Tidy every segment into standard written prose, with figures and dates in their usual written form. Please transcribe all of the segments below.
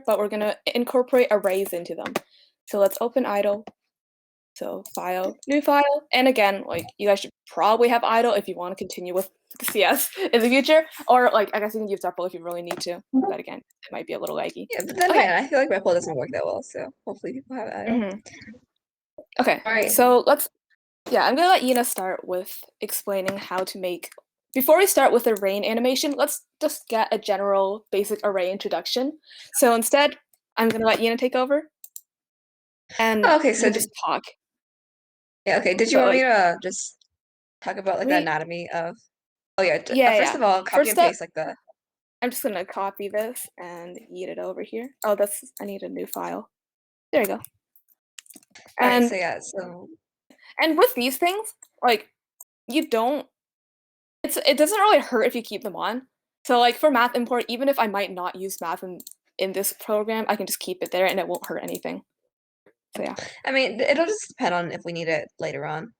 but we're gonna incorporate arrays into them. So let's open idle. So file, new file, and again, like you guys should probably have idle if you want to continue with CS in the future, or like I guess you can use REPL if you really need to. But again, it might be a little laggy. Yeah, but then again, I feel like REPL doesn't work that well, so hopefully people have idle. Okay, All right. so I'm gonna let Yina start with explaining how to make. Before we start with the rain animation, let's just get a general basic array introduction. So instead, I'm gonna let Yina take over, and Okay, so just talk. Yeah, okay. Did you want me to just talk about like the anatomy of? Oh yeah. First of all, copy and paste like the. I'm just gonna copy this and eat it over here. Oh, I need a new file. There you go. Alright, And so yeah, so and with these things, like it doesn't really hurt if you keep them on. So like for math import, even if I might not use math in this program, I can just keep it there and it won't hurt anything. So yeah. I mean, it'll just depend on if we need it later on.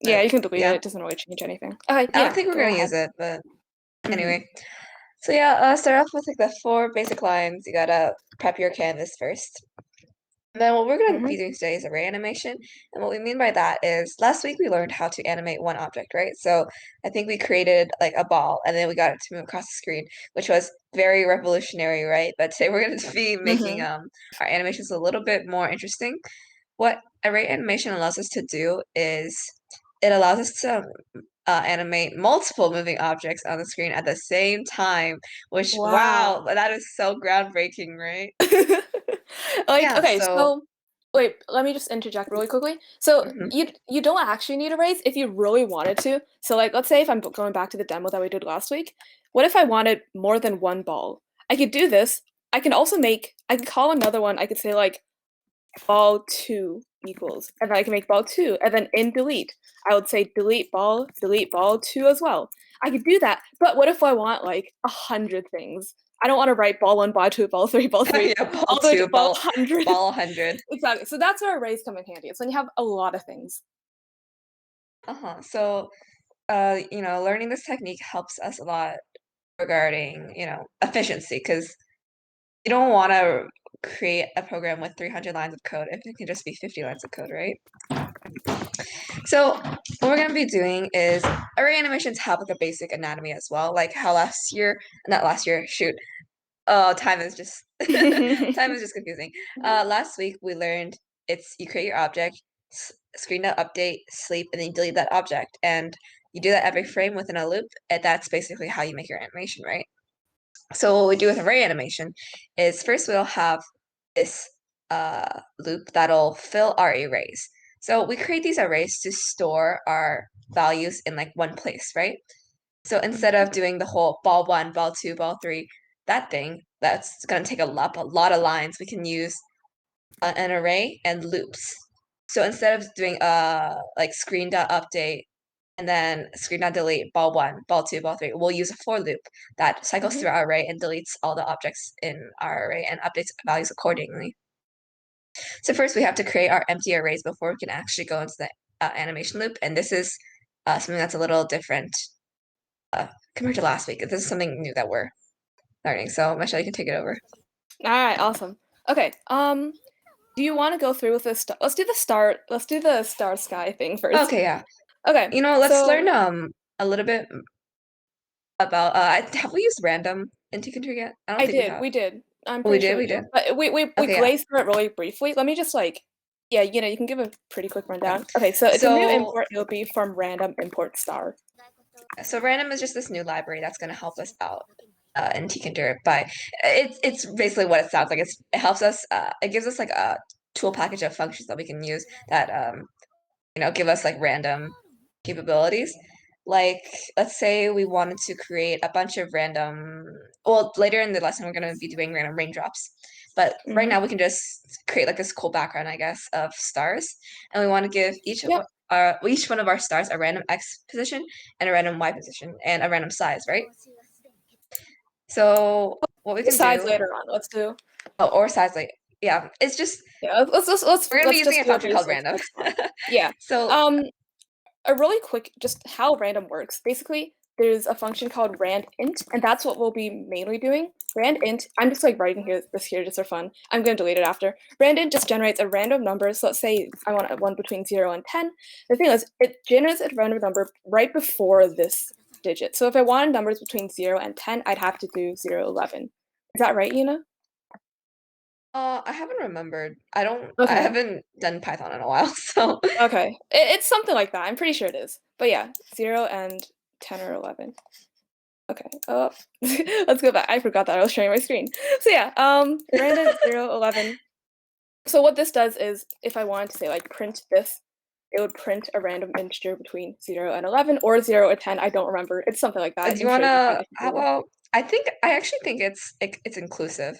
Yeah, But, you can delete yeah. it. It doesn't really change anything. Okay, I don't think we're go gonna ahead. use it, but anyway. So yeah, start off with like the 4 basic lines. You gotta prep your canvas first. Then what we're going to be doing today is array animation. And what we mean by that is last week we learned how to animate one object, right? So I think we created like a ball and then we got it to move across the screen, which was very revolutionary, right? But today we're going to be making our animations a little bit more interesting. What array animation allows us to do is it allows us to animate multiple moving objects on the screen at the same time, which, wow, that is so groundbreaking, right? Like, Yeah, okay, so so wait, let me just interject really quickly. So you don't actually need arrays if you really wanted to. So like, let's say if I'm going back to the demo that we did last week, what if I wanted more than one ball? I could do this. I can call another one. I could say like ball 2 equals, and then I can make ball 2, and then in delete, I would say delete ball 2 as well. I could do that, but what if I want like 100 things? I don't want to write ball 1, ball 2, ball 3, ball 3, yeah, ball all the way to 2, ball ball 100. ball 100. Exactly. So that's where arrays come in handy. It's when you have a lot of things. So, learning this technique helps us a lot regarding, efficiency, because you don't want to create a program with 300 lines of code if it can just be 50 lines of code, right? So what we're going to be doing is array animations have like a basic anatomy as well, like how shoot. Oh, time is just confusing. Last week we learned you create your object, screen.update, sleep, and then you delete that object, and you do that every frame within a loop, and that's basically how you make your animation, right? So what we do with array animation is first we'll have this loop that'll fill our arrays. So we create these arrays to store our values in like one place, right? So instead of doing the whole ball 1, ball 2, ball 3, that thing, that's going to take a lot of lines, we can use an array and loops. So instead of doing like screen.update and then screen.delete ball 1, ball 2, ball 3, we'll use a for loop that cycles through our array and deletes all the objects in our array and updates values accordingly. So first we have to create our empty arrays before we can actually go into the animation loop, and this is something that's a little different compared to last week. This is something new that we're learning. So Michelle, you can take it over. All right, awesome. Okay, do you want to go through with this? Let's do the star sky thing first. Okay, yeah. Okay. Let's learn a little bit about have we used random in Tkinter yet? I don't think we have. We did. I'm Oh, we pretty sure did. But we glazed through it really briefly. Let me just like, yeah, you can give a pretty quick rundown. Okay, so it's a new import. It'll be from random import star. So random is just this new library that's going to help us out in Tkinter. But it's basically what it sounds like. It helps us. It gives us like a tool package of functions that we can use that give us like random capabilities. Like, let's say we wanted to create a bunch of random. Well, later in the lesson, we're going to be doing random raindrops. But right now, we can just create like this cool background, I guess, of stars, and we want to give each one of our stars a random X position and a random Y position and a random size, right? So what we can size do later on. Let's do. Oh, or size like yeah. It's just we're gonna be using a function called random. Yeah. So a really quick just how random works. Basically, there's a function called randint, and that's what we'll be mainly doing. Randint, I'm just like writing this here just for fun. I'm going to delete it after. Randint just generates a random number. So let's say I want one between 0 and 10. The thing is, it generates a random number right before this digit. So if I wanted numbers between 0 and 10, I'd have to do 0, 11. Is that right, Yina? I haven't remembered. I Okay. haven't done Python in a while, so Okay. It's something like that. I'm pretty sure it is. But yeah, 0 and 10 or 11. Okay. Oh, let's go back. I forgot that I was sharing my screen. So yeah, random 0, 11. So what this does is, if I wanted to say like print this, it would print a random integer between 0 and 11, or 0 and 10. I don't remember. It's something like that. do you I'm sure you can find wanna, it how Google. about, I actually think it's inclusive.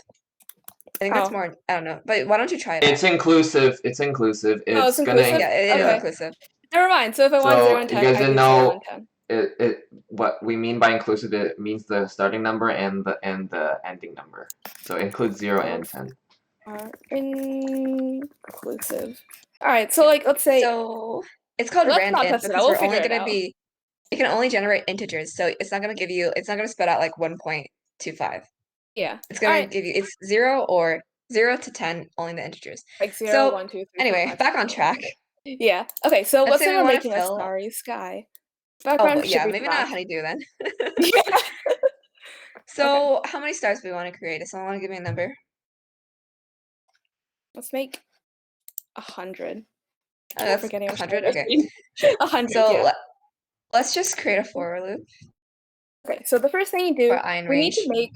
I think that's Oh, more, I don't know, but why don't you try it It's out? inclusive. It's inclusive. oh, it's It's gonna inclusive. Yeah, it is yeah. Okay, inclusive. never mind. So if I want 0 So and you 10, guys I didn't do 0 and know 10. what we mean by inclusive. It means the starting number and the ending number. So it includes 0 and 10. Inclusive. All right. So like, let's say, So it's called let's not randint test it out. because We'll we're figure only it gonna out. be, it can only generate integers, so it's not gonna spit out like 1.25. Yeah. It's All gonna right. give you, it's 0 or 0 to 10, only the integers. Like 0, So 1, 2, 3, 4, anyway, 5, 6, back on 7, 8, 9, track. 10. Yeah. Okay. So Let's let's say say we we're want to making a fill, starry sky. oh, Background but should yeah, be maybe not black. honeydew then. Yeah. Okay. So how many stars do we want to create? Does someone want to give me a number? Let's make 100. Oh, Keep that's forgetting I'm sharing 100. my Okay, screen. sure. 100. So Yeah. let's just create a for loop Okay. So the first thing you for do, I in we need to range. make.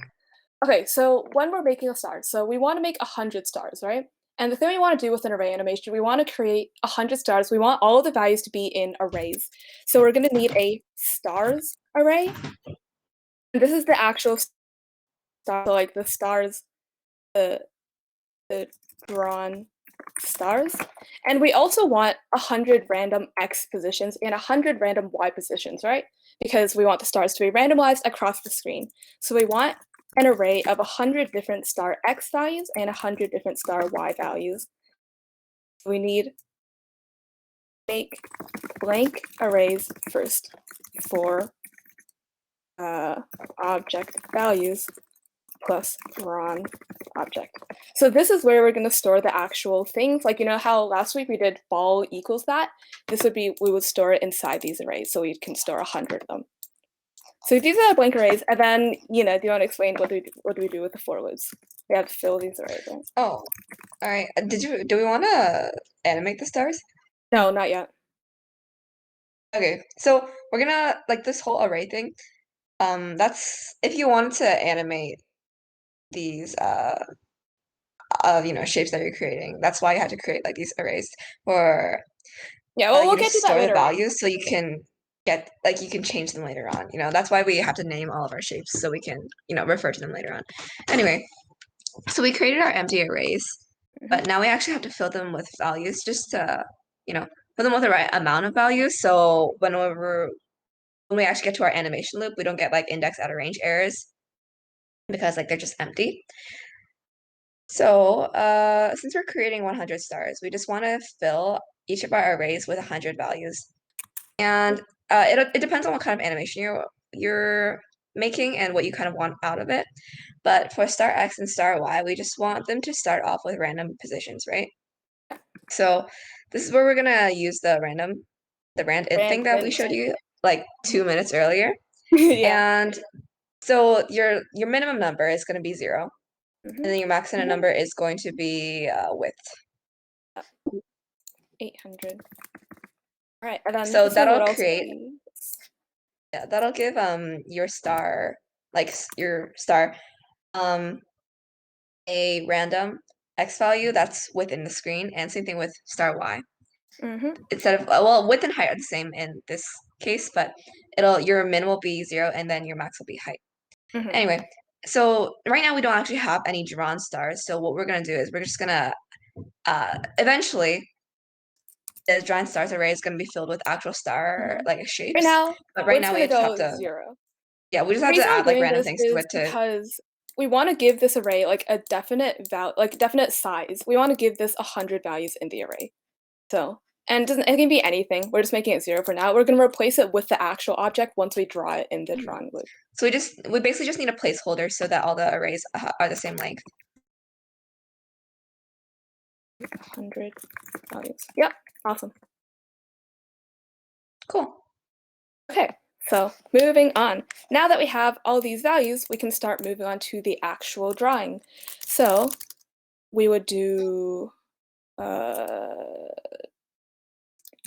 Okay. So when we're making a star, so we want to make 100 stars, right? And the thing we want to do with an array animation, we want to create 100 stars. We want all of the values to be in arrays. So we're going to need a stars array. And this is the actual star, so like the stars, the drawn stars. And we also want 100 random x positions and 100 random y positions, right? Because we want the stars to be randomized across the screen. So we want an array of 100 different star x values and 100 different star y values. We need make blank arrays first for object values plus drawn object. So this is where we're going to store the actual things. Like, you know how last week we did ball equals that? This would be, we would store it inside these arrays. So we can store 100 of them. So these are blank arrays. And then, you know, do you want to explain what do we do with the for loops? We have to fill these arrays, right? Oh, all right. Do we want to animate the stars? No, not yet. Okay, so we're gonna like this whole array thing. That's if you wanted to animate these shapes that you're creating. That's why you have to create like these arrays for Yeah, well, you we'll to get to that store the later on. values so you can get like you can change them later on. That's why we have to name all of our shapes so we can, refer to them later on. Anyway, so we created our empty arrays, but now we actually have to fill them with values just to, fill them with the right amount of values. So when we actually get to our animation loop, we don't get like index out of range errors because like they're just empty. So since we're creating 100 stars, we just want to fill each of our arrays with 100 values. And it depends on what kind of animation you're making and what you kind of want out of it. But for star X and star Y, we just want them to start off with random positions, right? So this is where we're gonna use the randint thing that we showed you like 2 minutes earlier. Yeah. And so your minimum number is gonna be 0. And then your maximum number is going to be width. 800. All right, and then So this one would that'll also create, be. yeah, that'll give your star, like your star, um a random x value that's within the screen, and same thing with star y. Instead of width and height are the same in this case, but your min will be 0 and then your max will be height. Anyway, so right now we don't actually have any drawn stars. So what we're gonna do is we're just gonna eventually the drawn stars array is gonna be filled with actual star like Right shapes. now, But we're right just now we gonna just have go to 0. we just The have to reason I'm add like doing random this things to is it to because we want to give this array like a definite definite size. We want to give this 100 values in the array. So And it can be anything. We're just making it 0 for now. We're going to replace it with the actual object once we draw it in the drawing loop. So we basically just need a placeholder so that all the arrays are the same length. 100 values. Yep, awesome. Cool. Okay, so moving on. Now that we have all these values, we can start moving on to the actual drawing. So we would do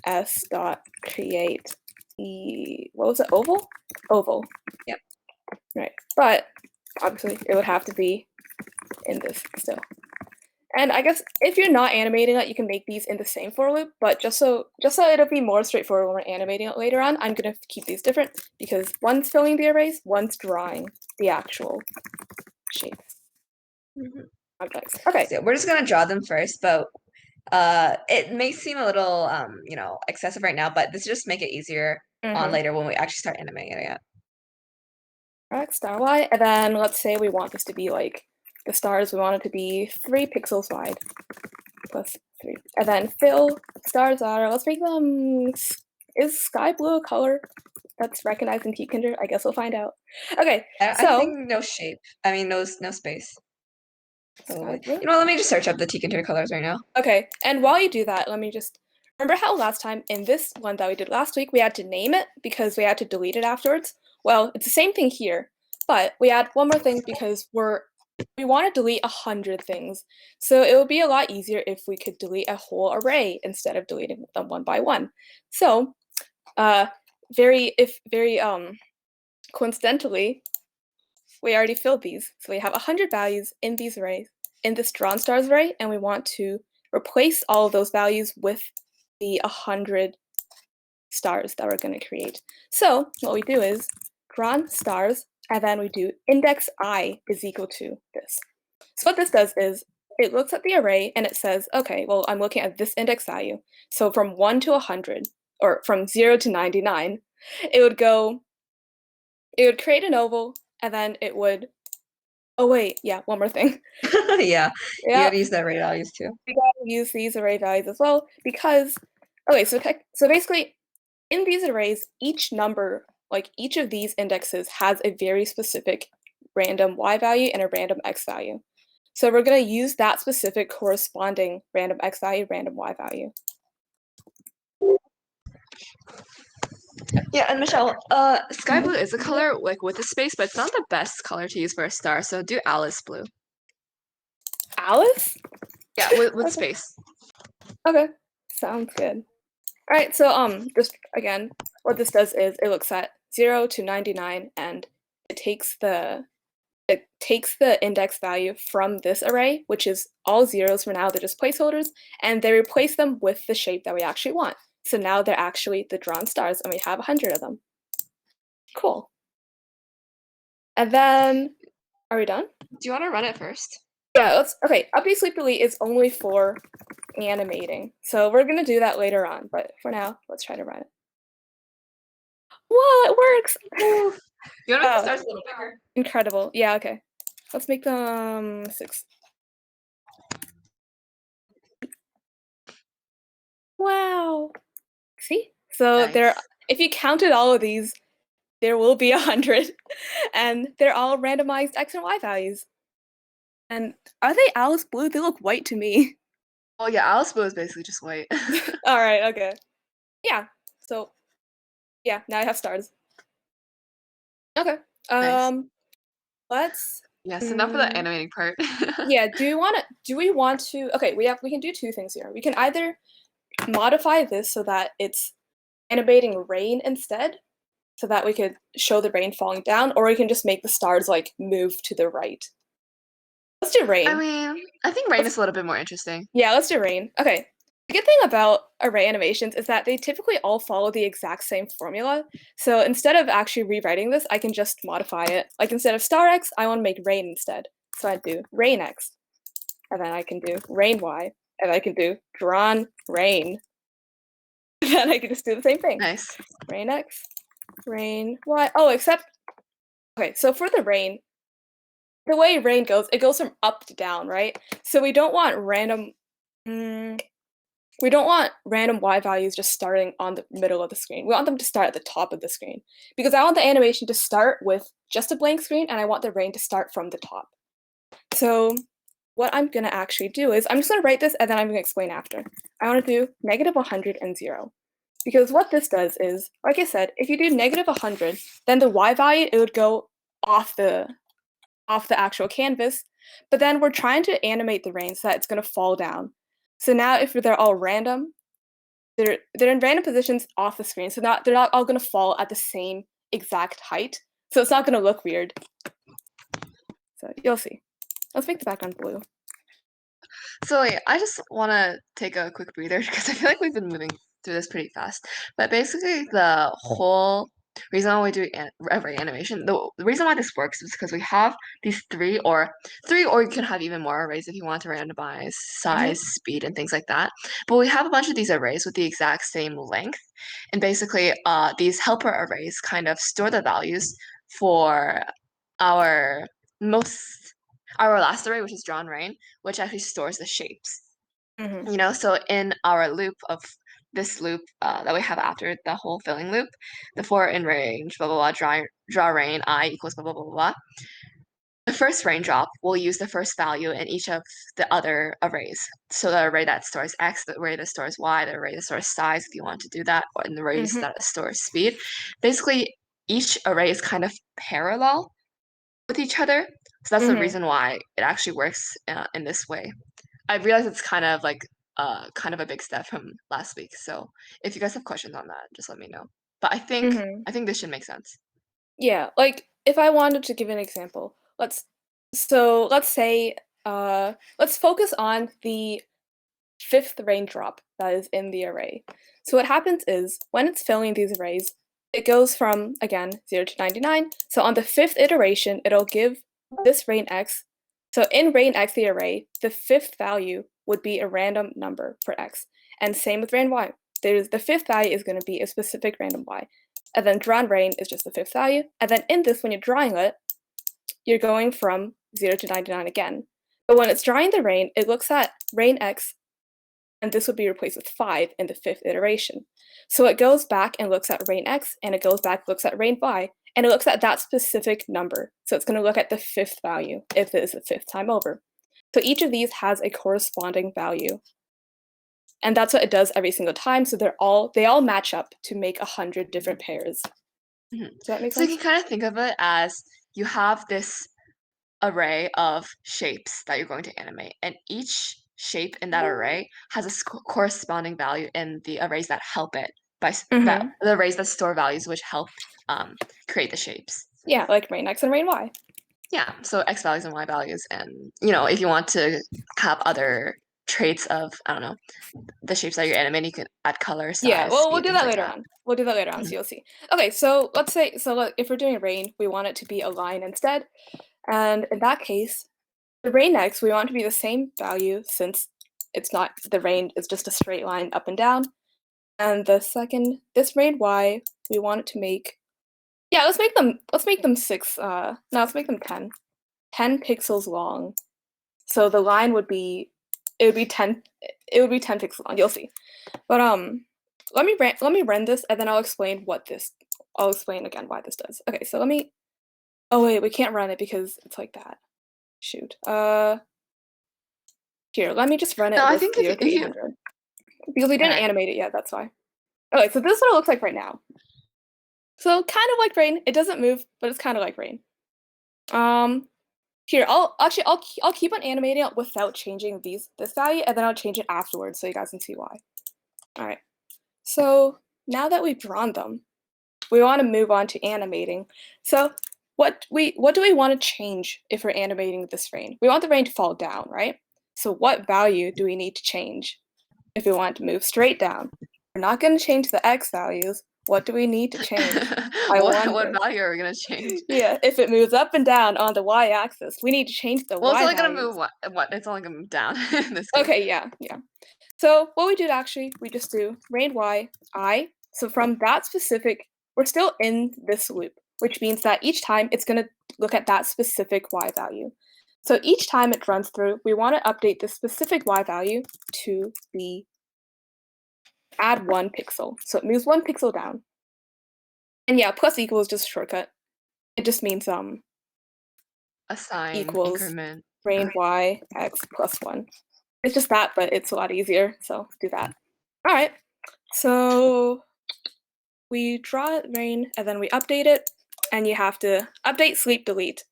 s dot create what was it, oval? Oval. Yep. Right, but obviously it would have to be in this still. And I guess if you're not animating it, you can make these in the same for loop, but just so it'll be more straightforward when we're animating it later on, I'm gonna keep these different because one's filling the arrays, one's drawing the actual shapes. Objects. Okay. So we're just gonna draw them first, but it may seem a little excessive right now, but this just make it easier on later when we actually start animating it. X star Y, and then let's say we want this to be like the stars, we want it to be 3 pixels wide plus 3. And then fill stars are, let's make them, is sky blue a color that's recognized in Tkinter? I guess we'll find out. Okay, I so think no shape. I mean, no space. sky blue? You know, let me just search up the Tkinter colors right now. Okay, and while you do that, let me just remember how last time in this one that we did last week, we had to name it because we had to delete it afterwards. Well, it's the same thing here, but we add one more thing because we want to delete 100 things. So it would be a lot easier if we could delete a whole array instead of deleting them one by one. So very coincidentally, we already filled these. So we have 100 values in these arrays, in this drawn stars array, and we want to replace all of those values with the 100 stars that we're going to create. So what we do is drawn stars, and then we do index I is equal to this. So what this does is it looks at the array and it says, okay, well, I'm looking at this index value. So from 1 to 100, or from 0 to 99, it would create an oval, and then it would, oh wait, yeah, one more thing. Yeah, you gotta use the array values too. We gotta use these array values as well because, okay, so basically in these arrays, each number, like each of these indexes has a very specific random y value and a random x value. So we're going to use that specific corresponding random x value, random y value. Yeah, and Michelle, sky blue is a color like with a space, but it's not the best color to use for a star. So do Alice blue. Alice? Yeah, with Okay. space. Okay, sounds good. All right, so just again, what this does is it looks at 0 to 99, and it takes the index value from this array, which is all zeros for now, they're just placeholders, and they replace them with the shape that we actually want. So now they're actually the drawn stars, and we have 100 of them. Cool. And then, are we done? Do you want to run it first? Yeah, okay, update sleep delete is only for animating. So we're gonna do that later on, but for now, let's try to run it. Whoa, it works! You want to make the stars a little bigger? Incredible. Yeah, okay. Let's make them 6. Wow. See? So Nice. if you counted all of these, there will be 100. And they're all randomized x and y values. And are they Alice blue? They look white to me. Well, yeah, Alice blue is basically just white. All right, okay. Yeah. So yeah, now I have stars. Okay. Nice. Let's Yes, enough for the animating part. yeah, do we want to okay, we can do two things here. We can either modify this so that it's animating rain instead, so that we could show the rain falling down, or we can just make the stars like move to the right. Let's do rain. I mean, I think rain is a little bit more interesting. Yeah, let's do rain. Okay. The good thing about array animations is that they typically all follow the exact same formula. So instead of actually rewriting this, I can just modify it. Like instead of star x, I want to make rain instead. So I do rain x. And then I can do rain y. And I can do drawn rain. And then I can just do the same thing. Nice. Rain x, rain y. Oh, except, okay, so for the rain, the way rain goes, it goes from up to down, right? So we don't want random, we don't want random y values just starting on the middle of the screen. We want them to start at the top of the screen because I want the animation to start with just a blank screen and I want the rain to start from the top. So what I'm going to actually do is I'm just going to write this and then I'm going to explain after. I want to do -100 and 0. Because what this does is, like I said, if you do -100, then the y value, it would go off the actual canvas, but then we're trying to animate the rain so that it's going to fall down. So now if they're all random, they're in random positions off the screen, so they're not all going to fall at the same exact height. So it's not going to look weird. So you'll see. Let's make the background blue. So wait, I just want to take a quick breather because I feel like we've been moving through this pretty fast. But basically, the whole reason why we do array animation, the reason why this works is because we have these three, or you can have even more arrays if you want to randomize size, speed, and things like that. But we have a bunch of these arrays with the exact same length, and basically, these helper arrays kind of store the values for our our last array, which is drawn rain, which actually stores the shapes. Mm-hmm. So in our loop of this loop that we have after the whole filling loop, the for in range, blah, blah, blah, draw rain, I equals blah, blah, blah, blah. The first raindrop will use the first value in each of the other arrays. So the array that stores X, the array that stores Y, the array that stores size, if you want to do that, or in the arrays that stores speed. Basically, each array is kind of parallel with each other. So that's the reason why it actually works in this way. I realize it's kind of like kind of a big step from last week. So if you guys have questions on that, just let me know. But I think this should make sense. Yeah, like if I wanted to give an example, let's say let's focus on the 5th raindrop that is in the array. So what happens is when it's filling these arrays, it goes from again 0 to 99. So on the 5th iteration, it'll give this rain x. So in rain x the array, the 5th value would be a random number for x. And same with rain y. The 5th value is going to be a specific random y. And then drawn rain is just the 5th value. And then in this, when you're drawing it, you're going from 0 to 99 again. But when it's drawing the rain, it looks at rain x, and this would be replaced with 5 in the 5th iteration. So it goes back and looks at rain x, and it goes back, looks at rain y, and it looks at that specific number. So it's going to look at the 5th value if it is the 5th time over. So each of these has a corresponding value. And that's what it does every single time. So they all match up to make 100 different pairs. Does that make sense? So you can kind of think of it as you have this array of shapes that you're going to animate, and each shape in that array has a corresponding value in the arrays that help it the arrays that store values which help create the shapes. Yeah, like rain x and rain y. Yeah, so X values and Y values, and if you want to have other traits of, I don't know, the shapes that you're animating, you can add color, size, Yeah, well, we'll speed, do things that like later on. We'll do that later on, so you'll see. Okay, so let's say, if we're doing rain, we want it to be a line instead. And in that case, the rain x, we want it to be the same value since it's not, the rain is just a straight line up and down. And this rain y, we want it to make, yeah, let's make them 6, no, let's make them 10. 10 pixels long. So the line would be, it would be 10 pixels long, you'll see. But let me run this and then I'll explain again why this does. Okay, so oh wait, we can't run it because it's like that. Shoot. Here, let me just run it No, I with think 0 to 800. Because we didn't animate it yet, that's why. Okay, so this is what it looks like right now. So kind of like rain. It doesn't move, but it's kind of like rain. Here, I'll keep on animating it without changing this value, and then I'll change it afterwards so you guys can see why. All right. So now that we've drawn them, we want to move on to animating. So what do we want to change if we're animating this rain? We want the rain to fall down, right? So what value do we need to change if we want it to move straight down? We're not going to change the x values. What do we need to change? What value are we gonna change? Yeah, if it moves up and down on the y-axis, we need to change the well, y it's only values. gonna move what? It's only gonna move down in this case. Okay, yeah. So what we did actually, we just do rain y, I. So from that specific, we're still in this loop, which means that each time it's going to look at that specific y value. So each time it runs through, we want to update the specific y value to be add 1 pixel. So it moves 1 pixel down. And yeah, plus equal is just a shortcut. It just means Assign equals increment. range y x plus 1. It's just that, but it's a lot easier, so do that. All right, so we draw rain, and then we update it, and you have to update, sleep, delete.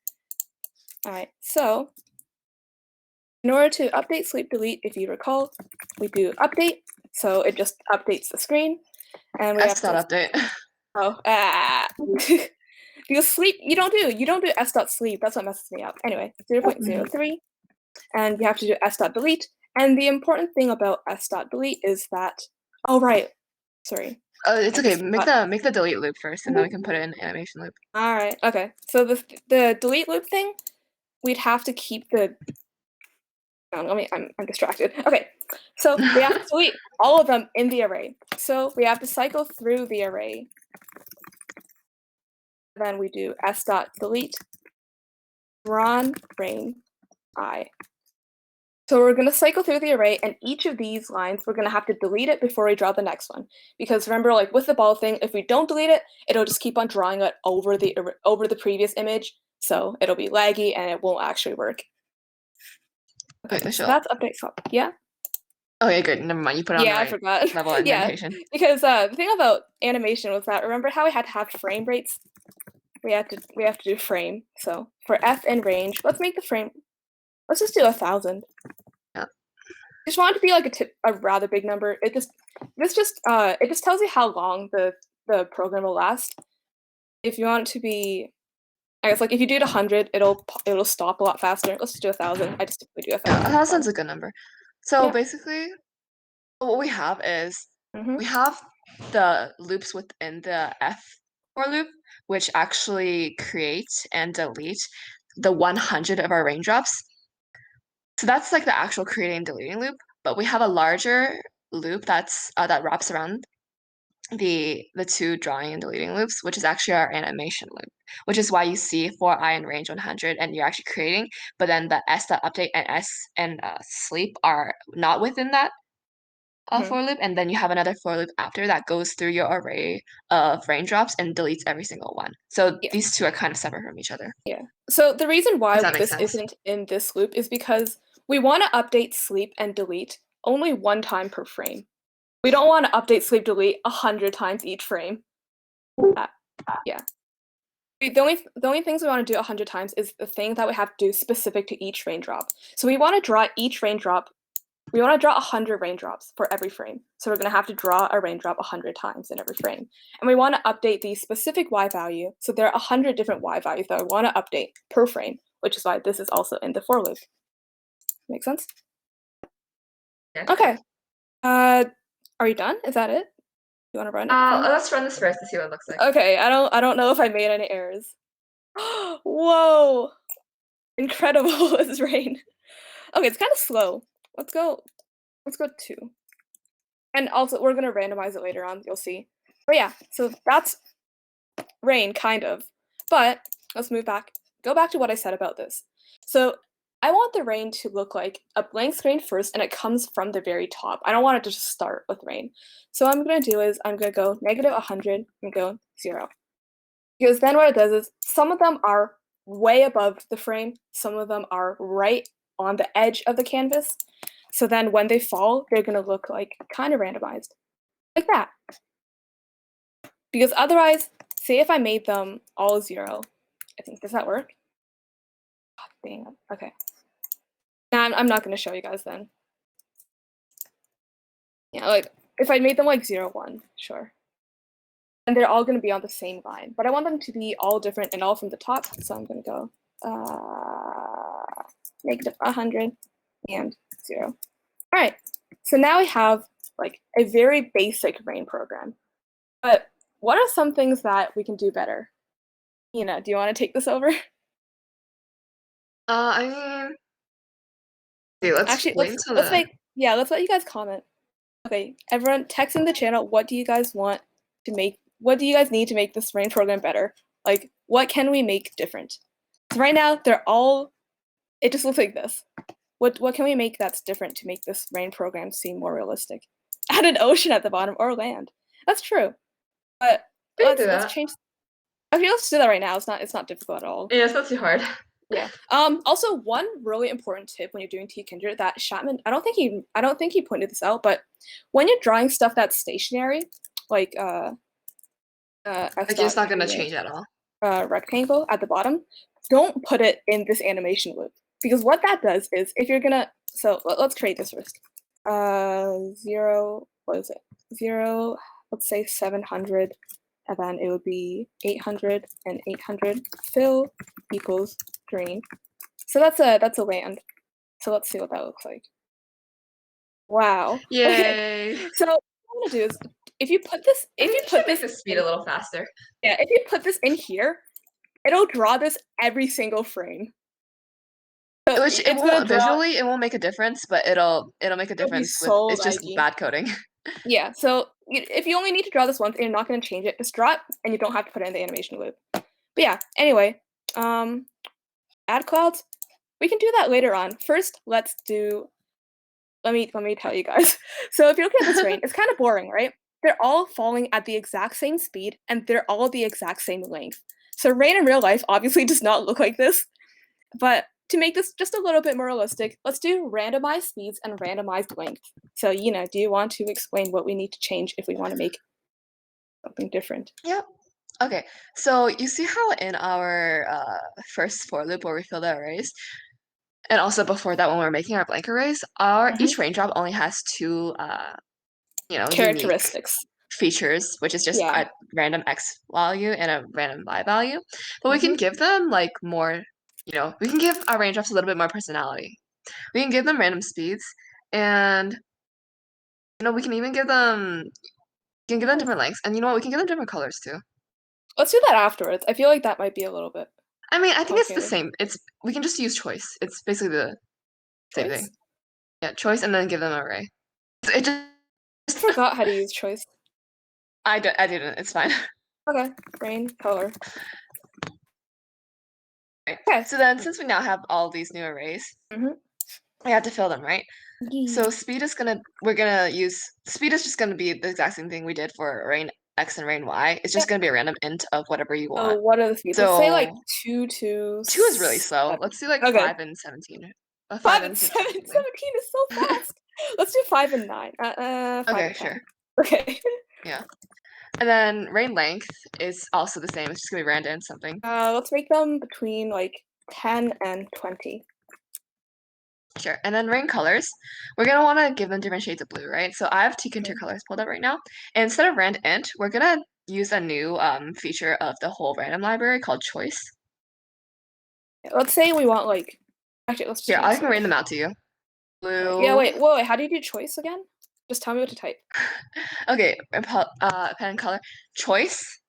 All right, so in order to update, sleep, delete, if you recall, we do update, so it just updates the screen, and we have to S.update. because sleep, you don't do s.sleep, that's what messes me up. Anyway, 0.03, and you have to do s.delete, and the important thing about s.delete is that, oh right, sorry. It's okay. Make the delete loop first, and then we can put it in animation loop. All right, okay. So the delete loop thing, we'd have to keep the. I'm distracted. Okay, so we have to delete all of them in the array. So we have to cycle through the array. Then we do s.delete run rain I. So we're going to cycle through the array, and each of these lines, we're going to have to delete it before we draw the next one. Because remember, like with the ball thing, if we don't delete it, it'll just keep on drawing it over the previous image. So it'll be laggy, and it won't actually work. Okay, Wait, so that's update swap. Yeah? Okay, good. Never mind. You put on the Yeah, I right forgot. level indentation. Because the thing about animation was that, remember how we had to have frame rates? We have to do frame. So for f in range, let's make the frame. Let's just do 1,000. Yeah. Just want it to be like a rather big number. It just tells you how long the program will last. If you want it to be, I guess like if you do it 100, it'll stop a lot faster. Let's just do 1,000. I just typically do 1,000. 1,000's a good number. So Yeah. basically, what we have is Mm-hmm. we have the loops within the F for loop, which actually create and delete the 100 of our raindrops. So that's like the actual creating and deleting loop. But we have a larger loop that wraps around the two drawing and deleting loops, which is actually our animation loop, which is why you see for I in range 100 and you're actually creating, but then the s.update and s and sleep are not within that for loop, and then you have another for loop after that goes through your array of raindrops and deletes every single one. So Yeah. these two are kind of separate from each other. Yeah. So the reason why this sense? isn't in this loop is because we want to update sleep and delete only 1 time per frame. We don't want to update sleep delete 100 times each frame. Yeah. The only things we want to do 100 times is the thing that we have to do specific to each raindrop. So we want to draw each raindrop. We want to draw 100 raindrops for every frame. So we're going to have to draw a raindrop 100 times in every frame. And we want to update the specific y value. So there are 100 different y values that we want to update per frame, which is why this is also in the for loop. Make sense? Yeah. Okay. Are you done? Is that it? You want to run it? Let's run this first to see what it looks like. Okay, I don't know if I made any errors. Whoa! Incredible this rain. Okay, it's kind of slow. Let's go 2. And also, we're gonna randomize it later on, you'll see. But yeah, so that's rain, kind of. But let's move back. Go back to what I said about this. So I want the rain to look like a blank screen first, and it comes from the very top. I don't want it to just start with rain. So what I'm gonna do is I'm gonna go -100 and go 0. Because then what it does is some of them are way above the frame, some of them are right on the edge of the canvas. So then when they fall, they're going to look like kind of randomized, like that. Because otherwise, say if I made them all 0, I think, does that work? Oh, dang it. Okay. Nah, I'm not going to show you guys then. Yeah, like if I made them like 0, 1, sure. And they're all going to be on the same line. But I want them to be all different and all from the top. So I'm going to go -100 and 0. All right. So now we have like a very basic rain program. But what are some things that we can do better? Yina, do you want to take this over? I mean, dude, let's Actually, wait let's until let's let you guys comment. Okay, everyone, text in the channel. What do you guys want to make? What do you guys need to make this rain program better? Like, what can we make different? So right now, they're all. It just looks like this. What can we make that's different to make this rain program seem more realistic? add an ocean at the bottom or land. That's true. But We can do let's that. change. Okay, let's do that right now. It's not difficult at all. Yeah, it's not too hard. Yeah. Also, one really important tip when you're doing Tkinter that Chapman, I don't think he pointed this out, but when you're drawing stuff that's stationary, like Like it's not gonna change at all. rectangle at the bottom, don't put it in this animation loop, because what that does is if you're gonna, so let's create this first. 0, what is it? 0, let's say 700, and then it would be 800 and 800. Fill equals green. So that's a land. So let's see what that looks like. Wow. Yay! Okay. So what I'm gonna do is if you put this the speed a little faster. Yeah, if you put this in here, it'll draw this every single frame. So Which it won't visually, it won't make a difference, but it'll make a difference with it's just bad coding. Yeah, so if you only need to draw this once and you're not going to change it, just draw it and you don't have to put it in the animation loop. But yeah, anyway, add clouds. We can do that later on. First, let's do. Let me tell you guys. So if you look at this rain, it's kind of boring, right? They're all falling at the exact same speed and they're all the exact same length. So rain in real life obviously does not look like this, but to make this just a little bit more realistic, let's do randomized speeds and randomized length. So, Yina, do you want to explain what we need to change if we want to make something different? Yep. Okay, so you see how in our first for loop where we fill the arrays, and also before that when we're making our blank arrays, each raindrop only has two characteristics. Unique features, which is just a random x value and a random y value. But we can give them like more, we can give our raindrops a little bit more personality. We can give them random speeds, and we can even give them different lengths, and you know what? We can give them different colors too. Let's do that afterwards. I feel like that might be a little bit. I mean, I think it's the same. We can just use choice. It's basically the same thing. Yeah, choice, and then give them an array. It just I forgot how to use choice. I didn't. It's fine. Okay, rain color. Right. Okay. So then, since we now have all these new arrays, we have to fill them, right? So speed is we're gonna use speed is just gonna be the exact same thing we did for rain x and rain y. It's just gonna be a random int of whatever you want. Oh, what are the speeds? Let's say like 2 to 2 is really slow. Let's do like 5 and 17. 5 and 17 is so fast. Let's do 5 and 9. 5 okay, and sure. Okay. Yeah. And then rain length is also the same. It's just gonna be random something. Let's make them between like 10 and 20. Sure. And then rain colors, we're gonna want to give them different shades of blue, right? So I have Tkinter colors pulled up right now. And instead of rand int, we're gonna use a new feature of the whole random library called choice. Let's say we want like, actually, let's. Here, I can read them out to you. Blue. Yeah. Wait. How do you do choice again? Just tell me what to type. Okay. Pen color choice,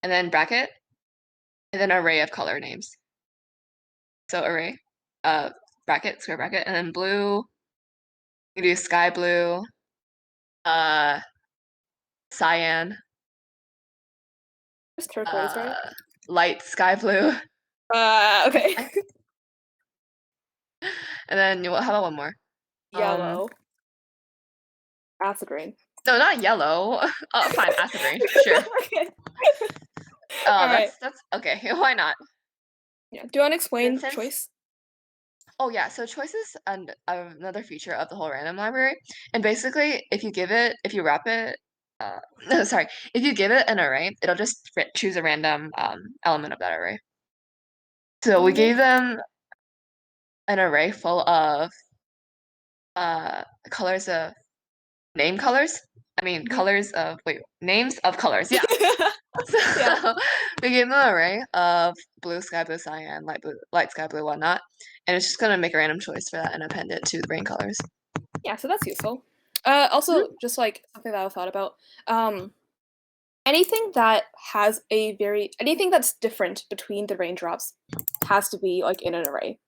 and then bracket, and then array of color names. So array, bracket, square bracket, and then blue. You do sky blue, cyan. Just turquoise, right? Light sky blue. Okay. And then how about one more? Yellow. Acid rain. No, not yellow. Fine, acid rain. Sure. Okay. That's okay. Why not? Yeah. Do you want to explain choice? Oh yeah, so choice is another feature of the whole random library. And basically, if you wrap it, if you give it an array, it'll just choose a random element of that array. So we gave them an array full of colors of name colors. I mean, names of colors. Yeah. So we gave them an array of blue, sky blue, cyan, light sky blue, whatnot, and it's just gonna make a random choice for that and append it to the rain colors. Yeah, so that's useful. Also, just like something that I thought about, anything that's different between the raindrops has to be like in an array.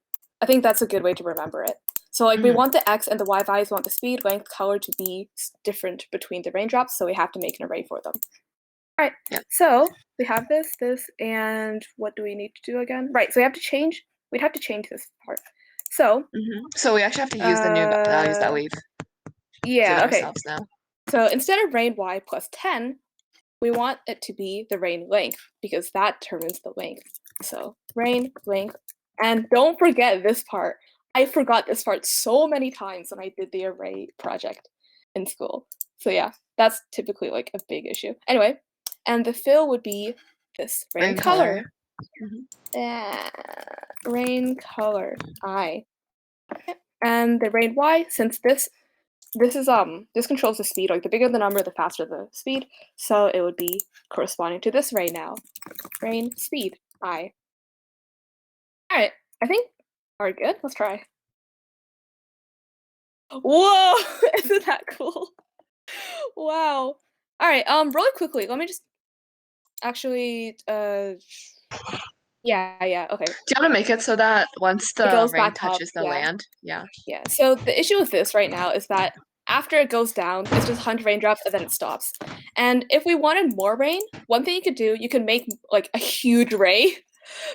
I think that's a good way to remember it. So like we want the x and the y values, we want the speed, length, color to be different between the raindrops, so we have to make an array for them. All right, so we have this, and what do we need to do again? Right, so we'd have to change this part. So so we actually have to use the new values that we've Yeah, okay. ourselves now. So instead of rain y plus 10, we want it to be the rain length because that determines the length. So rain length. And don't forget this part. I forgot this part so many times when I did the array project in school. So yeah, that's typically like a big issue. Anyway, and the fill would be this rain color. Rain color I. And the rain y, since this controls the speed, like the bigger the number, the faster the speed. So it would be corresponding to this rain now. Rain speed I. Alright, I think we're good. Let's try. Whoa! Isn't that cool? Wow. Alright, really quickly, let me just actually yeah, okay. Do you want to make it so that once the goes rain back up, touches the yeah. land? Yeah. Yeah. So the issue with this right now is that after it goes down, it's just 100 raindrops and then it stops. And if we wanted more rain, one thing you could do, you can make like a huge ray.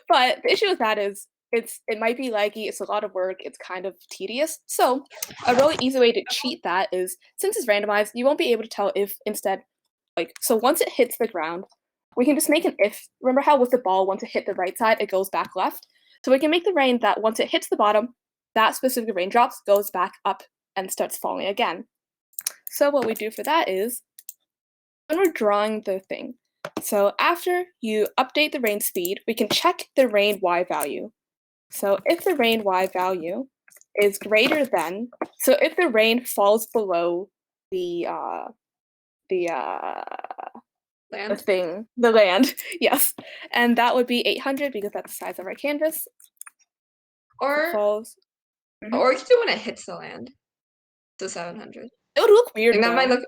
But the issue with that is it might be laggy, it's a lot of work, it's kind of tedious. So a really easy way to cheat that is since it's randomized, you won't be able to tell if instead so once it hits the ground, we can just make an if. Remember how with the ball, once it hit the right side, it goes back left? So we can make the rain that once it hits the bottom, that specific raindrops goes back up and starts falling again. So what we do for that is when we're drawing the thing, so after you update the rain speed, we can check the rain y value. So if the rain y value is greater than, so if the rain falls below the land, yes, and that would be 800 because that's the size of our canvas. Or falls. Or you could do when it hits the land. So 700. It would look weird. I think that might look.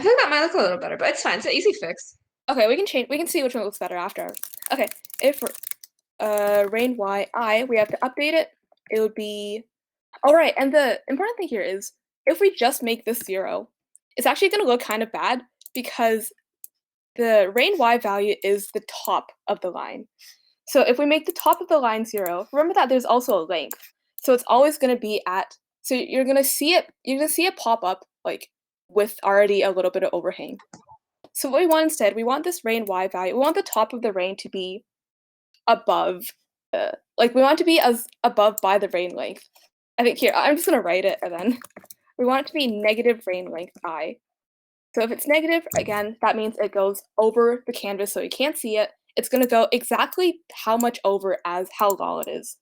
I think that might look a little better, but it's fine. It's an easy fix. Okay, we can change. We can see which one looks better after. Okay, if rain y I, we have to update it. It would be. All right, and the important thing here is if we just make this 0, it's actually going to look kind of bad because the rain y value is the top of the line. So if we make the top of the line 0, remember that there's also a length. So it's always going to be at. So you're going to see it. You're going to see it pop up like with already a little bit of overhang. So what we want instead, we want this rain y value. We want the top of the rain to be above. We want it to be as above by the rain length. I think here I'm just going to write it and then we want it to be negative rain length I. So if it's negative, again, that means it goes over the canvas so you can't see it. It's going to go exactly how much over as how long it is.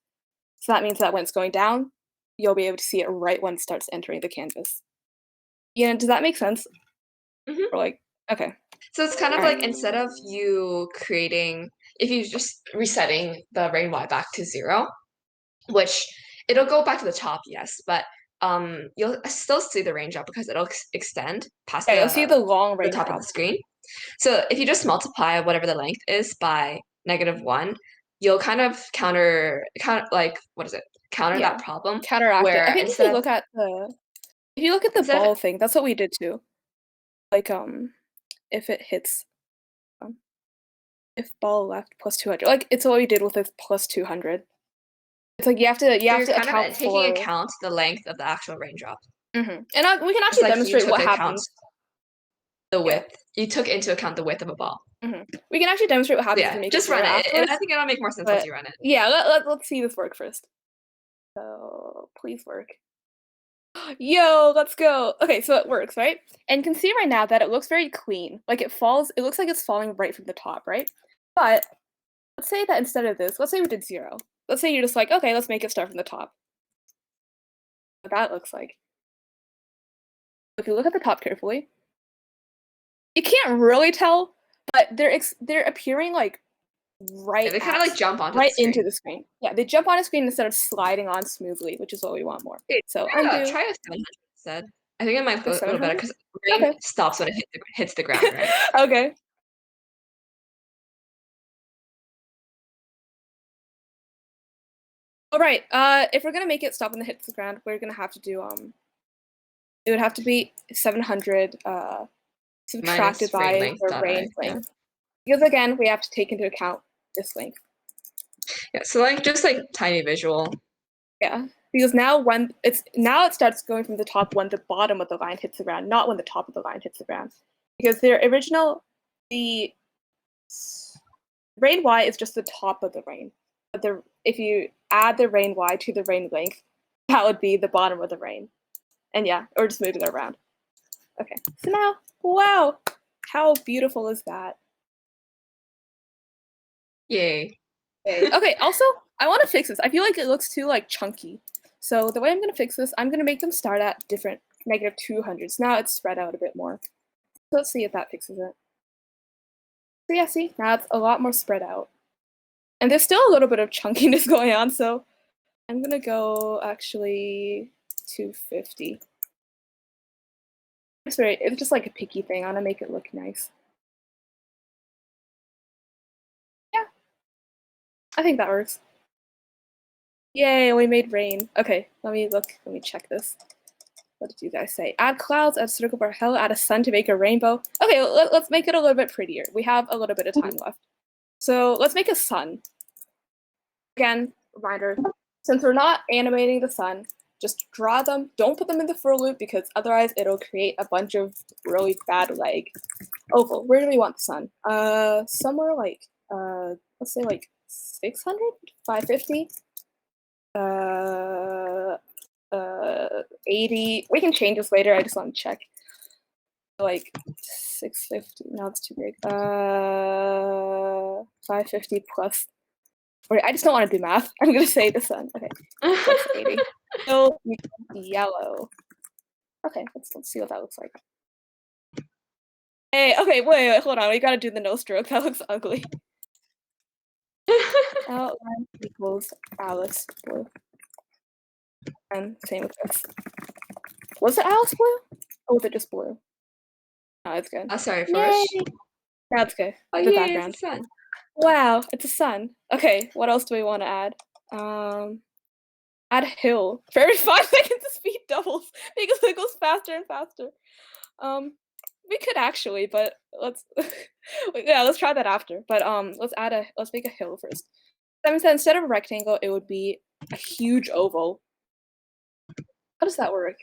So that means that when it's going down, you'll be able to see it right when it starts entering the canvas. Yeah, does that make sense? Mm-hmm. Or okay. So it's kind of like instead of you creating, if you just resetting the rain y back to 0, which it'll go back to the top, yes, but you'll still see the raindrop because it'll extend past you'll see the long the top of the screen. So if you just multiply whatever the length is by -1, you'll kind of counter that problem. Counteract it. I think if you look at the ball thing, that's what we did too. If it hits if ball left plus 200, it's what we did with this plus 200. It's like you have to account taking account the length of the actual raindrop. And we can actually demonstrate what happens. The width. You took into account the width of a ball. We can actually demonstrate what happens. Yeah, just run it. And I think it'll make more sense once you run it. Yeah, let's see this work first. So please work. Yo, let's go. Okay, so it works, right? And you can see right now that it looks very clean. Like it looks like it's falling right from the top, right? But let's say that instead of this, let's say we did 0. Let's say you're just like, okay, let's make it start from the top. What that looks like. If you look at the top carefully, you can't really tell, but they're appearing like right. Yeah, they kind of jump onto into the screen. Yeah, they jump on a screen instead of sliding on smoothly, which is what we want more. So try a 700 instead. I think it might look a little better because rain stops when it hits the ground, right? Okay. All right. If we're gonna make it stop when it hits the ground, we're gonna have to do it would have to be 700 subtracted by the rain length. Because again, we have to take into account this length. Yeah, so just tiny visual. Yeah. Because now it starts going from the top when the bottom of the line hits the ground, not when the top of the line hits the ground. Because the rain y is just the top of the rain. But if you add the rain y to the rain length, that would be the bottom of the rain. And yeah, or just move it around. Okay, so now, wow, how beautiful is that? Yay. Okay, also, I want to fix this. I feel like it looks too like chunky. So the way I'm going to fix this, I'm going to make them start at different -200s. Now it's spread out a bit more. So let's see if that fixes it. So yeah, see, now it's a lot more spread out. And there's still a little bit of chunkiness going on, so I'm going to go actually 250. Sorry, it's just like a picky thing. I want to make it look nice. Yeah, I think that works. Yay, we made rain. Okay, let me check this. What did you guys say? Add clouds, add circle bar hell, add a sun to make a rainbow. Okay, let's make it a little bit prettier. We have a little bit of time left. So let's make a sun. Again, reminder, since we're not animating the sun, just draw them. Don't put them in the for loop because otherwise it'll create a bunch of really bad lag. Oval, where do we want the sun? Somewhere like, let's say like 600, 550. 80. We can change this later. I just want to check. Like 650. No, it's too big. 550 plus. Wait, I just don't want to do math. I'm gonna say the sun. Okay. Plus 80. So yellow. Okay, let's see what that looks like. Hey, okay, wait, hold on. We gotta do the no stroke. That looks ugly. Outline equals Alice blue. And same with this. Was it Alice blue? Or was it just blue? No, it's good. Oh, sorry, Forrest. That's good. Oh, The yeah, background. it's a sun. Wow, it's a sun. Okay, what else do we want to add? Add hill. For every 5 seconds, the speed doubles because it goes faster and faster. We could actually, but let's let's try that after. But let's make a hill first. That means that instead of a rectangle, it would be a huge oval. How does that work?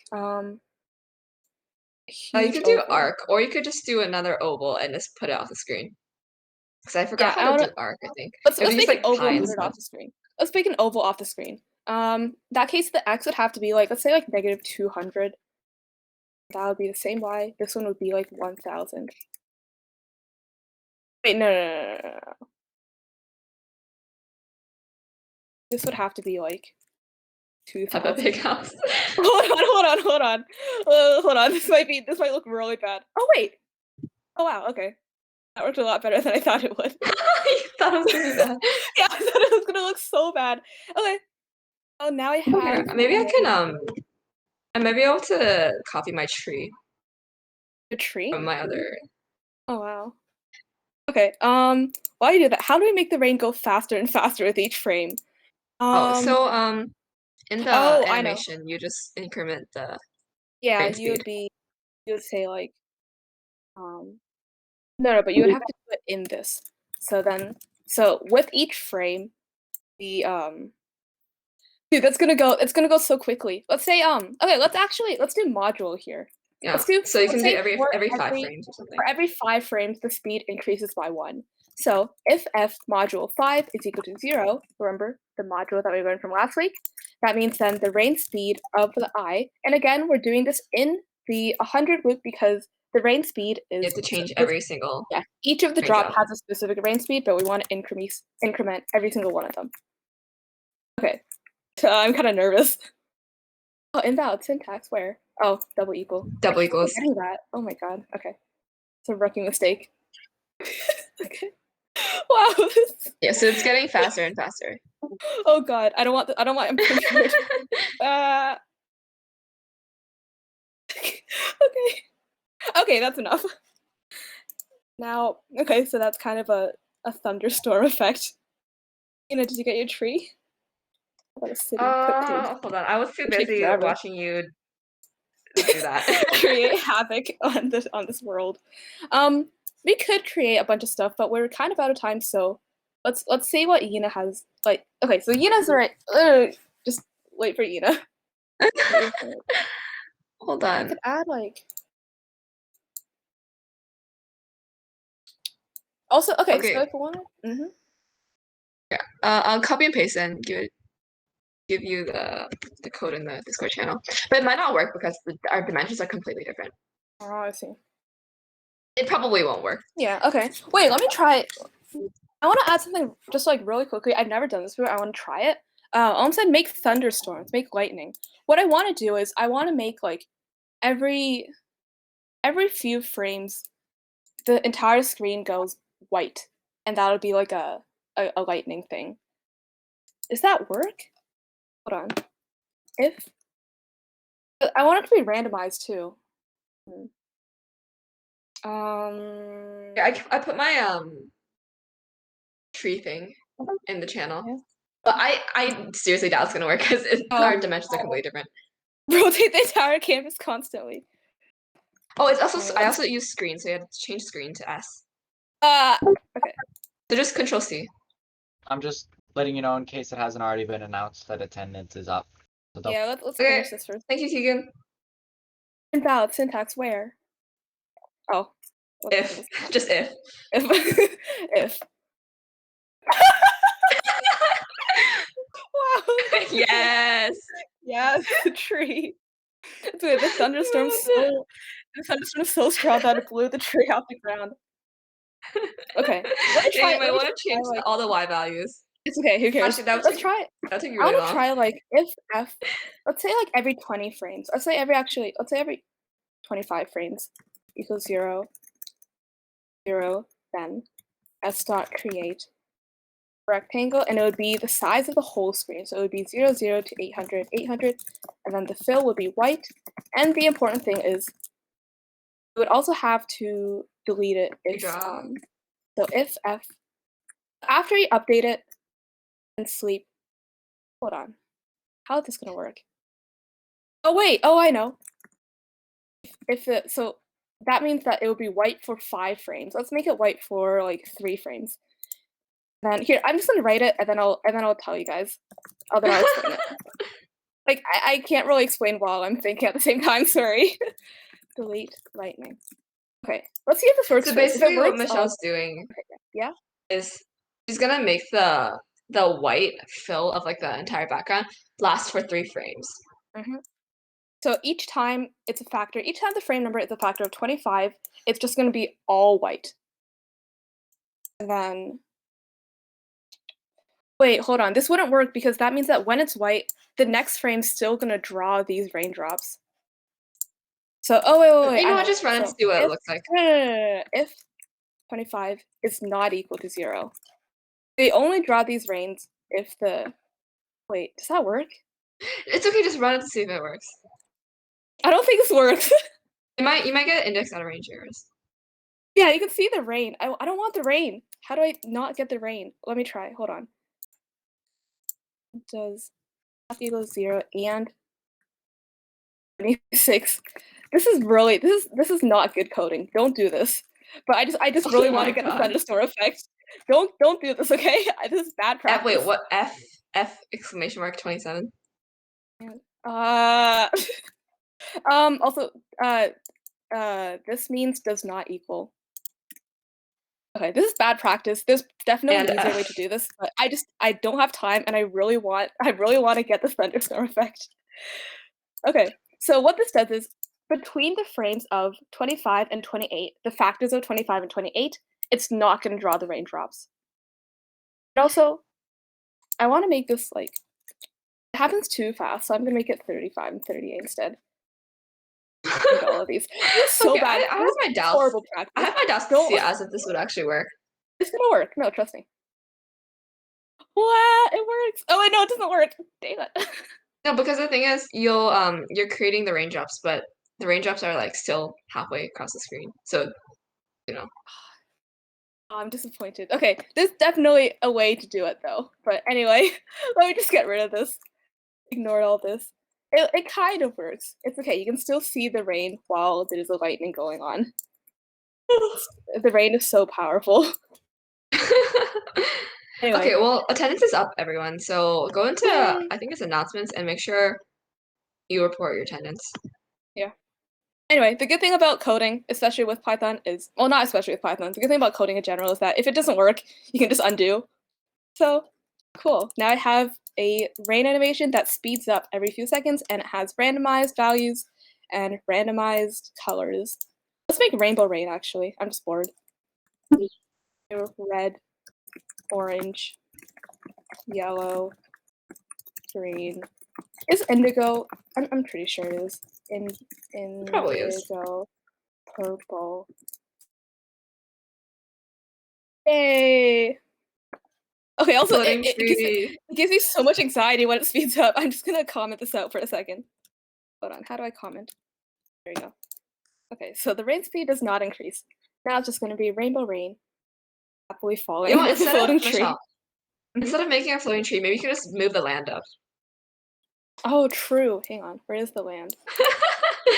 You could do arc, or you could just do another oval and just put it off the screen. Because I forgot how to do arc, I think. Let's make an oval and put it off the screen. Let's make an oval off the screen. That case, the x would have to be like, let's say like -200. That would be the same y. This one would be like 1000. Wait, no. This would have to be like 2000. Have a big house. Hold on. This might look really bad. Oh wait. Oh wow. Okay. That worked a lot better than I thought it would. You thought it was gonna be bad. Yeah, I thought it was gonna look so bad. Okay. Oh, now I have. Okay, maybe I can I might be able to copy my tree. A tree? From my other. Oh wow. Okay. While you do that, how do we make the rain go faster and faster with each frame? In the animation, you just increment the. Yeah, you would say like, no, but you would have to do it in this. So with each frame, the dude, it's gonna go so quickly. Let's say okay, let's do module here. Yeah. So you can do every 5 frames or something. For every 5 frames, the speed increases by 1. So if f module 5 is equal to 0, remember the module that we learned from last week, that means then the rain speed of the I, and again, we're doing this in the 100 loop because the rain speed is. You have to change every single. Yeah, each of the drop has a specific rain speed, but we want to increment every single one of them. Okay, so I'm kind of nervous. Oh, invalid syntax, where? Oh, double equal. Double equals. Getting that. Oh my god. Okay. It's a rookie mistake. Okay. Wow. Yeah, so it's getting faster and faster. Oh god. I don't want improvement. Okay. Okay, that's enough. Now, okay, so that's kind of a thunderstorm effect. Did you get your tree? Hold on. I was too busy watching you do that. Create havoc on this world. We could create a bunch of stuff, but we're kind of out of time, so let's see what Yina has. Like, okay, so Yina's right. Just wait for Yina. Hold I on. could add like. Also, okay. Okay. So if I want to, Yeah. I'll copy and paste and give you the code in the Discord channel. But it might not work because our dimensions are completely different. Oh, I see. It probably won't work. Yeah. Okay. Wait. Let me try it. I want to add something just like really quickly. I've never done this before. I want to try it. Said make thunderstorms, make lightning. What I want to do is I want to make like every few frames, the entire screen goes white, and that would be like a lightning thing. Does that work? Hold on. If I want it to be randomized too. Yeah, I put my tree thing in the channel. Yeah. But I seriously doubt it's gonna work because our dimensions are completely different. Rotate the entire canvas constantly. Oh, it's also I also use screen, so you have to change screen to S. Okay. So just Control C. I'm just letting you know in case it hasn't already been announced that attendance is up. So Yeah, let's Okay. finish this first. Thank you, Keegan. Invalid syntax where? Oh. If just if. If. Wow. Yes. Yeah, the tree. Dude, the thunderstorm's so strong that it blew the tree off the ground. Okay. Let me try. Yeah, you might let me want to just try, change like, all the Y values. it's okay. Who cares? Actually, Let's try it. that'll take you I really want to long. try like if f. Let's say like every 20 frames. Let's say every 25 frames equals 0, 0. Then s dot create rectangle, and it would be the size of the whole screen. So it would be 0, 0 to 800, 800, and then the fill would be white. And the important thing is, you would also have to delete it if so if f after you update it and sleep. Hold on, how is this gonna work? Oh wait, oh I know. If it so that means that it would be white for 5 frames. Let's make it white for like 3 frames. Then here, I'm just gonna write it, and then I'll tell you guys. Oh, then I'll explain it. Like I can't really explain while I'm thinking at the same time. Sorry. Delete lightning. Okay, let's see if this works. So first. If basically, it works, what Michelle's doing yeah, is she's gonna make the white fill of like the entire background last for 3 frames. So each time it's a factor. Each time the frame number is a factor of 25, it's just gonna be all white. And then wait, hold on. This wouldn't work because that means that when it's white, the next frame's still gonna draw these raindrops. So wait. You know what? Just run it to see what it looks like. No. If 25 is not equal to 0, they only draw these rains if the wait. Does that work? It's okay. Just run it to see if it works. I don't think this works. You might get index out of range errors. Yeah, you can see the rain. I don't want the rain. How do I not get the rain? Let me try. Hold on. Does f equals 0 and 26. This is not good coding. Don't do this. But I just really want to get the thunderstorm effect. Don't do this, okay? This is bad practice. Wait, what? F exclamation mark 27. Also, this means does not equal. Okay, this is bad practice. There's definitely an easier way to do this, but I don't have time, and I really want to get the thunderstorm effect. Okay, so what this does is between the frames of 25 and 28, the factors of 25 and 28, it's not going to draw the raindrops. And also, I want to make this like it happens too fast, so I'm going to make it 35 and 38 instead. All of these. This is so Okay, bad. I have my doubts. Horrible practice. I have my doubts to see as if this would actually work. It's gonna work. No, trust me. What? It works. Oh wait, no, it doesn't work. Dang it. No, because the thing is, you're creating the raindrops, but the raindrops are like still halfway across the screen. So, you know. Oh, I'm disappointed. Okay, there's definitely a way to do it though. But anyway, let me just get rid of this. Ignore all this. It kind of works. It's okay. You can still see the rain while there's a lightning going on. The rain is so powerful. Anyway, Okay, well, attendance is up, everyone. So go into, Yay. I think it's announcements and make sure you report your attendance. Anyway, the good thing about coding, especially with Python, is, well, not especially with Python, the good thing about coding in general is that if it doesn't work, you can just undo. So, cool. Now I have a rain animation that speeds up every few seconds, and it has randomized values and randomized colors. Let's make rainbow rain, actually. I'm just bored. Red, orange, yellow, green. Is indigo? I'm pretty sure it is. Probably is. Indigo, purple. Yay! Okay, also, Floating it gives me so much anxiety when it speeds up. I'm just gonna comment this out for a second. Hold on, how do I comment? There you go. Okay, so the rain speed does not increase. Now it's just gonna be rainbow rain. Happily falling You know what, with a floating tree. Michelle, instead of making a floating tree, maybe you can just move the land up. Oh, true. Hang on. Where is the land?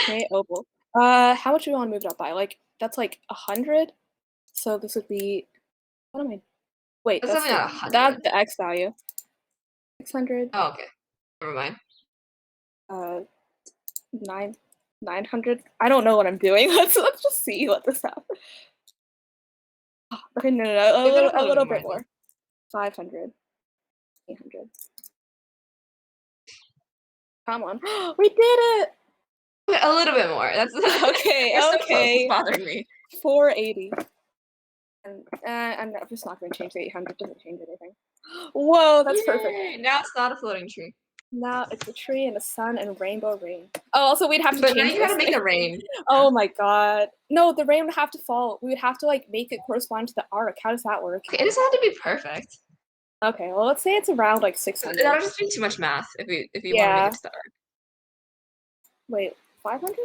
Okay, oval. How much do we want to move it up by? Like, that's like 100. So this would be. What am I? Wait, That's that's definitely not 100. that's the x value. 600. Oh, okay. Never mind. 900. I don't know what I'm doing. Let's just see what this happens. Okay, no, a little bit more. 500. 800. Come on, we did it. A little bit more. That's Okay, You're so close. okay. It's bothering me. 480. And I'm just not going to change the 800. Doesn't change anything. Whoa, that's perfect. Yay! Now it's not a floating tree. Now it's a tree and a sun and rainbow rain. Oh, also we'd have to But now change you gotta this make thing. the rain. Oh my god. No, the rain would have to fall. We would have to like make it correspond to the arc. How does that work? Okay, it doesn't have to be perfect. Okay, well let's say it's around like 600. That'll just be too much math if you want to Yeah. make it to the arc. Wait, 500?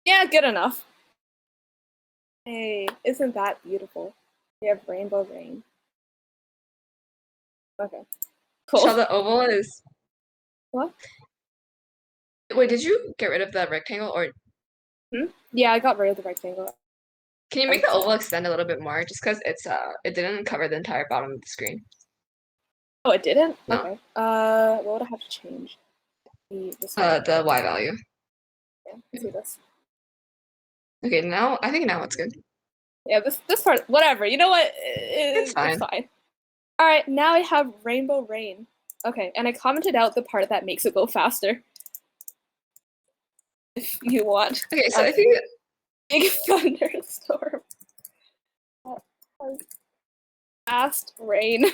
Yeah, good enough. Hey, isn't that beautiful? We have rainbow rain. Okay, cool. So the oval is. What? Wait, did you get rid of the rectangle or Yeah, I got rid of the rectangle. can you make the oval extend a little bit more? Just because it didn't cover the entire bottom of the screen. Oh, it didn't? No. Okay. What would I have to change? The Y value. Yeah, let's do this. Okay, I think now it's good. Yeah, this part, whatever. You know what? It's fine. It's fine. All right, now I have rainbow rain. Okay, and I commented out the part that makes it go faster. If you want. Okay, so I think Big thunderstorm. Fast rain.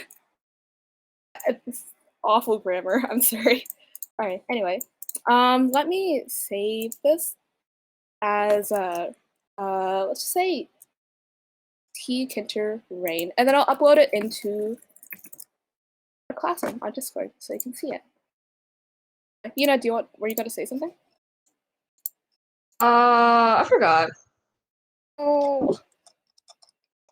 It's awful grammar. I'm sorry. All right. Anyway, let me save this as let's just say Tkinter rain, and then I'll upload it into a classroom on Discord so you can see it. Yina, were you going to say something? I forgot. Oh,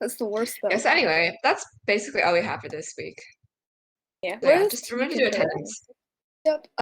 that's the worst though. Yes, anyway, that's basically all we have for this week. Yeah. So yeah, just remember to do attendance. Yep.